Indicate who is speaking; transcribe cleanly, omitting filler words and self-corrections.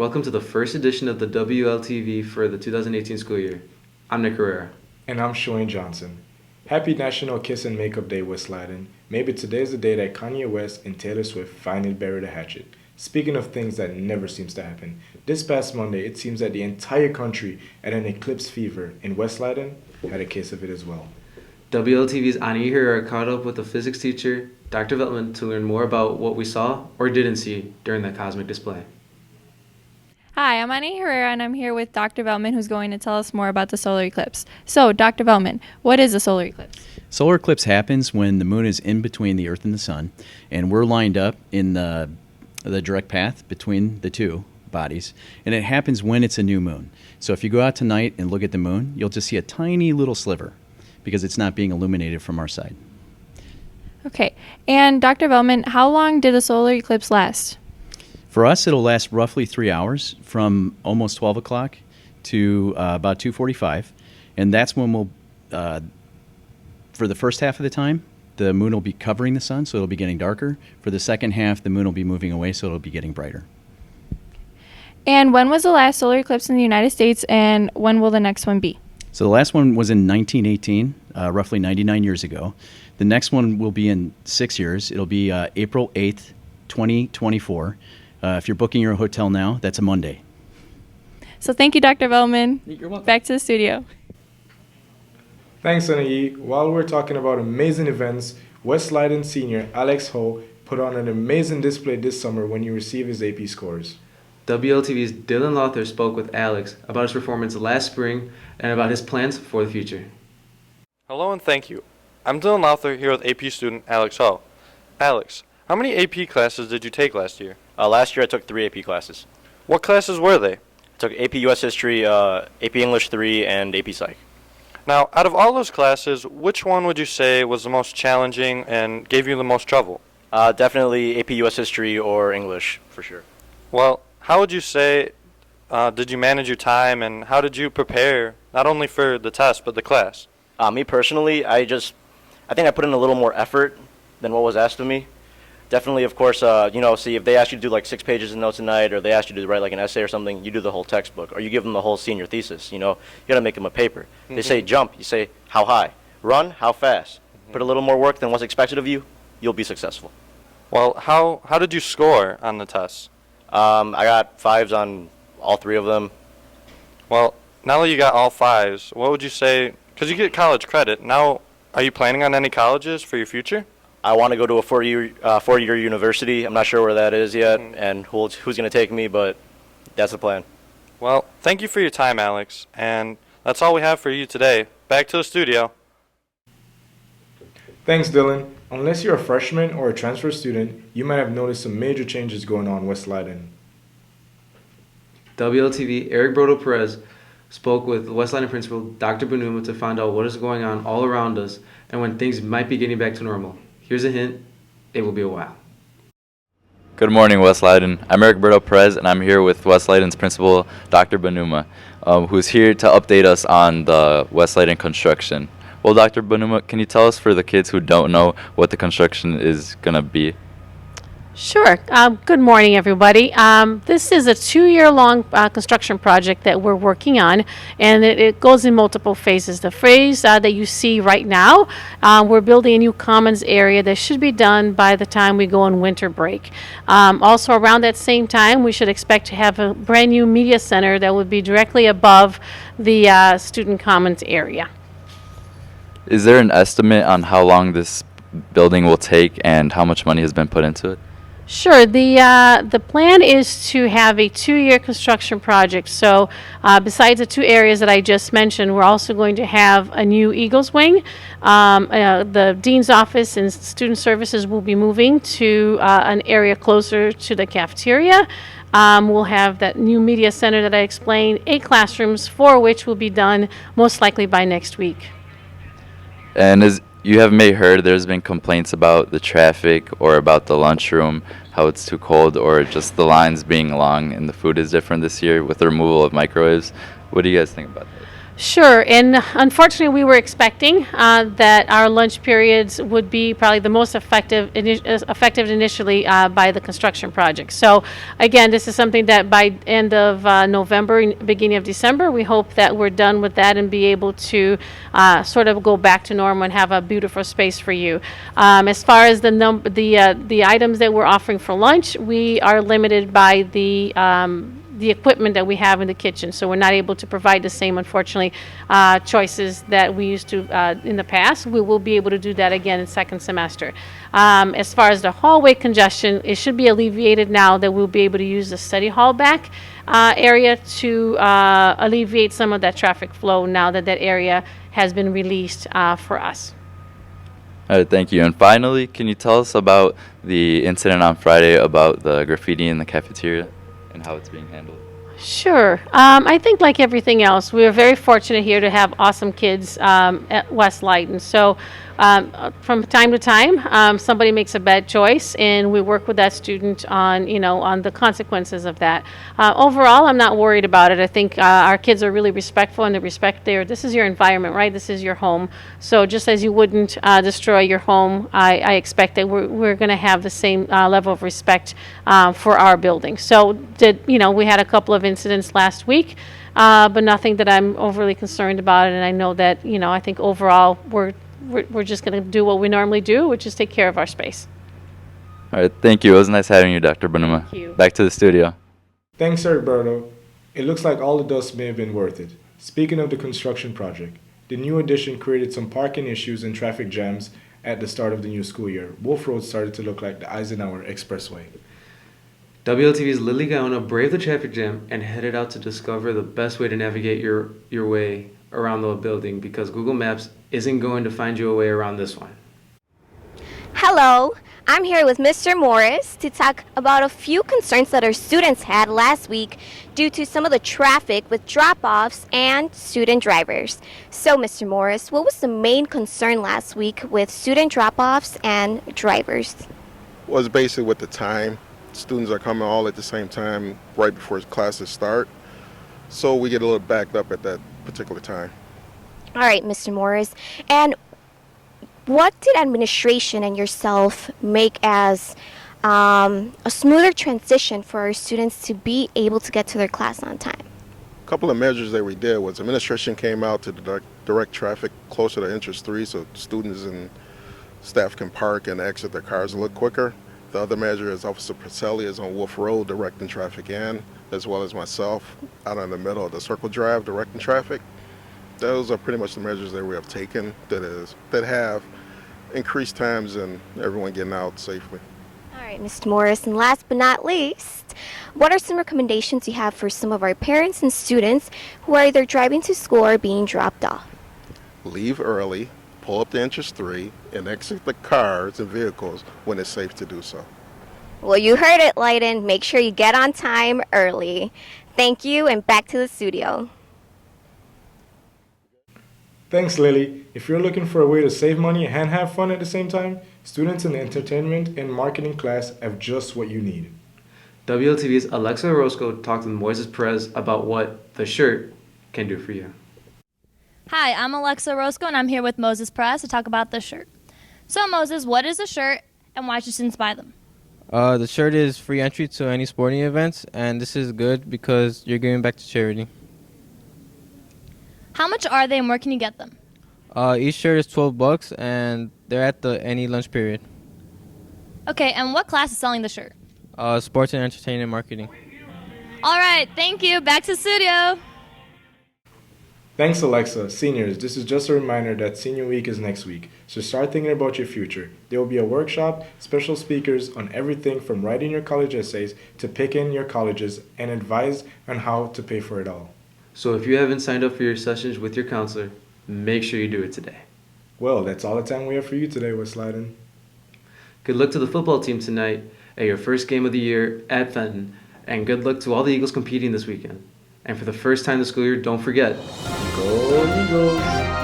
Speaker 1: welcome to the first edition of the WLTV for the 2018 school year. I'm Nick Herrera.
Speaker 2: And I'm Shoain Johnson. Happy National Kiss and Makeup Day, West Layton. Maybe today's the day that Kanye West and Taylor Swift finally buried a hatchet. Speaking of things that never seems to happen, this past Monday it seems that the entire country had an eclipse fever, and West Layton had a case of it as well.
Speaker 1: WLTV's Ani Herrera caught up with a physics teacher, Dr. Veltman, to learn more about what we saw or didn't see during the cosmic display.
Speaker 3: Hi, I'm Ani Herrera, and I'm here with Dr. Veltman, who's going to tell us more about the solar eclipse. So, Dr. Veltman, what is a solar eclipse?
Speaker 4: Solar eclipse happens when the moon is in between the Earth and the Sun, and we're lined up in the direct path between the two bodies, and it happens when it's a new moon. So if you go out tonight and look at the moon, you'll just see a tiny little sliver because it's not being illuminated from our side.
Speaker 3: Okay, and Dr. Veltman, how long did a solar eclipse last?
Speaker 4: For us, it'll last roughly 3 hours from almost 12 o'clock to about 2:45, and that's when we'll, for the first half of the time, the moon will be covering the sun, so it'll be getting darker. For the second half, the moon will be moving away, so it'll be getting brighter.
Speaker 3: And when was the last solar eclipse in the United States, and when will the next one be?
Speaker 4: So the last one was in 1918, roughly 99 years ago. The next one will be in 6 years. It'll be April 8th, 2024. If you're booking your hotel now, that's a Monday.
Speaker 3: So thank you, Dr. Veltman.
Speaker 4: You're welcome.
Speaker 3: Back to the studio.
Speaker 2: Thanks, Anayi. While we're talking about amazing events, West Layton senior Alex Ho put on an amazing display this summer when he received his AP scores.
Speaker 1: WLTV's Dylan Lawther spoke with Alex about his performance last spring and about his plans for the future.
Speaker 5: Hello and thank you. I'm Dylan Lawther here with AP student Alex Ho. Alex, how many AP classes did you take last year?
Speaker 6: Last year I took 3 AP classes.
Speaker 5: What classes were they?
Speaker 6: I took AP US History, AP English 3, and AP Psych.
Speaker 5: Now, out of all those classes, which one would you say was the most challenging and gave you the most trouble?
Speaker 6: Definitely AP US History or English, for sure.
Speaker 5: Well, how would you say did you manage your time, and how did you prepare not only for the test but the class?
Speaker 6: Me personally, I think I put in a little more effort than what was asked of me. Definitely, of course, see if they ask you to do like 6 pages of notes a night, or they ask you to write like an essay or something, you do the whole textbook, or you give them the whole senior thesis. You gotta make them a paper. They say jump, you say how high. Run, how fast. Put a little more work than what's expected of you, you'll be successful.
Speaker 5: Well, how did you score on the tests?
Speaker 6: I got 5s on all 3 of them.
Speaker 5: Well, now that you got all 5s, what would you say? Because you get college credit. Now, are you planning on any colleges for your future?
Speaker 6: I want to go to a four-year university. I'm not sure where that is yet and who's going to take me, but that's the plan.
Speaker 5: Well, thank you for your time, Alex, and that's all we have for you today. Back to the studio.
Speaker 2: Thanks, Dylan. Unless you're a freshman or a transfer student, you might have noticed some major changes going on West Layton.
Speaker 1: WLTV Eric Brodo Perez spoke with West Layton principal Dr. Banuma to find out what is going on all around us and when things might be getting back to normal. Here's a hint, it will be a while.
Speaker 7: Good morning, West Layton. I'm Eric Berto Perez, and I'm here with West Layton's principal, Dr. Banuma, who's here to update us on the West Layton construction. Well, Dr. Banuma, can you tell us, for the kids who don't know, what the construction is going to be?
Speaker 8: Sure. Good morning, everybody. This is a 2-year-long construction project that we're working on, and it goes in multiple phases. The phase that you see right now, we're building a new commons area that should be done by the time we go on winter break. Also, around that same time, we should expect to have a brand new media center that would be directly above the student commons area.
Speaker 7: Is there an estimate on how long this building will take and how much money has been put into it?
Speaker 8: Sure. The plan is to have a 2-year construction project. So besides the 2 areas that I just mentioned, we're also going to have a new Eagles wing. The dean's office and student services will be moving to an area closer to the cafeteria. We'll have that new media center that I explained, 8 classrooms, 4 of which will be done most likely by next week.
Speaker 7: And as you have may heard, there's been complaints about the traffic or about the lunchroom, how it's too cold, or just the lines being long and the food is different this year with the removal of microwaves. What do you guys think about that?
Speaker 8: Sure, and unfortunately, we were expecting that our lunch periods would be probably the most effective initially by the construction project. So, again, this is something that by end of November, beginning of December, we hope that we're done with that and be able to sort of go back to normal and have a beautiful space for you. As far as the items that we're offering for lunch, we are limited by the equipment that we have in the kitchen. So we're not able to provide the same, unfortunately, choices that we used to in the past. We will be able to do that again in second semester. As far as the hallway congestion, it should be alleviated now that we'll be able to use the study hall back area to alleviate some of that traffic flow now that that area has been released for us.
Speaker 7: All right, thank you. And finally, can you tell us about the incident on Friday about the graffiti in the cafeteria and how it's being handled?
Speaker 8: Sure. I think like everything else, we are very fortunate here to have awesome kids at West Lighton. So from time to time, somebody makes a bad choice, and we work with that student on, on the consequences of that. Overall, I'm not worried about it. I think our kids are really respectful, and they respect this is your environment, right? This is your home. So just as you wouldn't destroy your home, I expect that we're going to have the same level of respect for our building. So we had a couple of incidents last week, but nothing that I'm overly concerned about. And I know that, I think overall we're just going to do what we normally do, which is take care of our space.
Speaker 7: All right, thank you. It was nice having you, Dr. Bonuma.
Speaker 8: Thank you.
Speaker 7: Back to the studio.
Speaker 2: Thanks, Roberto. It looks like all the dust may have been worth it. Speaking of the construction project, the new addition created some parking issues and traffic jams at the start of the new school year. Wolf Road started to look like the Eisenhower Expressway.
Speaker 1: WLTV's Lily Gaona braved the traffic jam and headed out to discover the best way to navigate your way around the building, because Google Maps isn't going to find you a way around this one.
Speaker 9: Hello, I'm here with Mr. Morris to talk about a few concerns that our students had last week due to some of the traffic with drop-offs and student drivers. So, Mr. Morris, what was the main concern last week with student drop-offs and drivers?
Speaker 10: Was basically with the time. Students are coming all at the same time right before classes start, so we get a little backed up at that particular time.
Speaker 9: All right, Mr. Morris. And what did administration and yourself make as a smoother transition for our students to be able to get to their class on time?
Speaker 10: A couple of measures that we did was administration came out to direct traffic closer to entrance 3 so students and staff can park and exit their cars a little quicker. The other measure is Officer Pacelli is on Wolf Road directing traffic in, as well as myself out in the middle of the Circle Drive directing traffic. Those are pretty much the measures that we have taken that have increased times and everyone getting out safely.
Speaker 9: All right, Mr. Morris, and last but not least, what are some recommendations you have for some of our parents and students who are either driving to school or being dropped off?
Speaker 10: Leave early, pull up to entrance 3, and exit the cars and vehicles when it's safe to do so.
Speaker 9: Well, you heard it, Leiden. Make sure you get on time early. Thank you, and back to the studio.
Speaker 2: Thanks, Lily. If you're looking for a way to save money and have fun at the same time, students in the entertainment and marketing class have just what you need.
Speaker 1: WLTV's Alexa Orozco talked with Moises Perez about what the shirt can do for you.
Speaker 11: Hi, I'm Alexa Orozco, and I'm here with Moses Perez to talk about the shirt. So, Moses, what is a shirt, and why should students buy them?
Speaker 12: The shirt is free entry to any sporting events, and this is good because you're giving back to charity.
Speaker 11: How much are they, and where can you get them?
Speaker 12: Each shirt is $12, and they're at any lunch period.
Speaker 11: Okay, and what class is selling the shirt?
Speaker 12: Sports and entertainment marketing.
Speaker 11: All right, thank you. Back to the studio.
Speaker 2: Thanks, Alexa. Seniors, this is just a reminder that Senior Week is next week, so start thinking about your future. There will be a workshop, special speakers on everything from writing your college essays to picking your colleges, and advice on how to pay for it all.
Speaker 1: So if you haven't signed up for your sessions with your counselor, make sure you do it today.
Speaker 2: Well, that's all the time we have for you today, West Leiden.
Speaker 1: Good luck to the football team tonight at your first game of the year at Fenton, and good luck to all the Eagles competing this weekend. And for the first time this school year, don't forget,
Speaker 2: Go Eagles!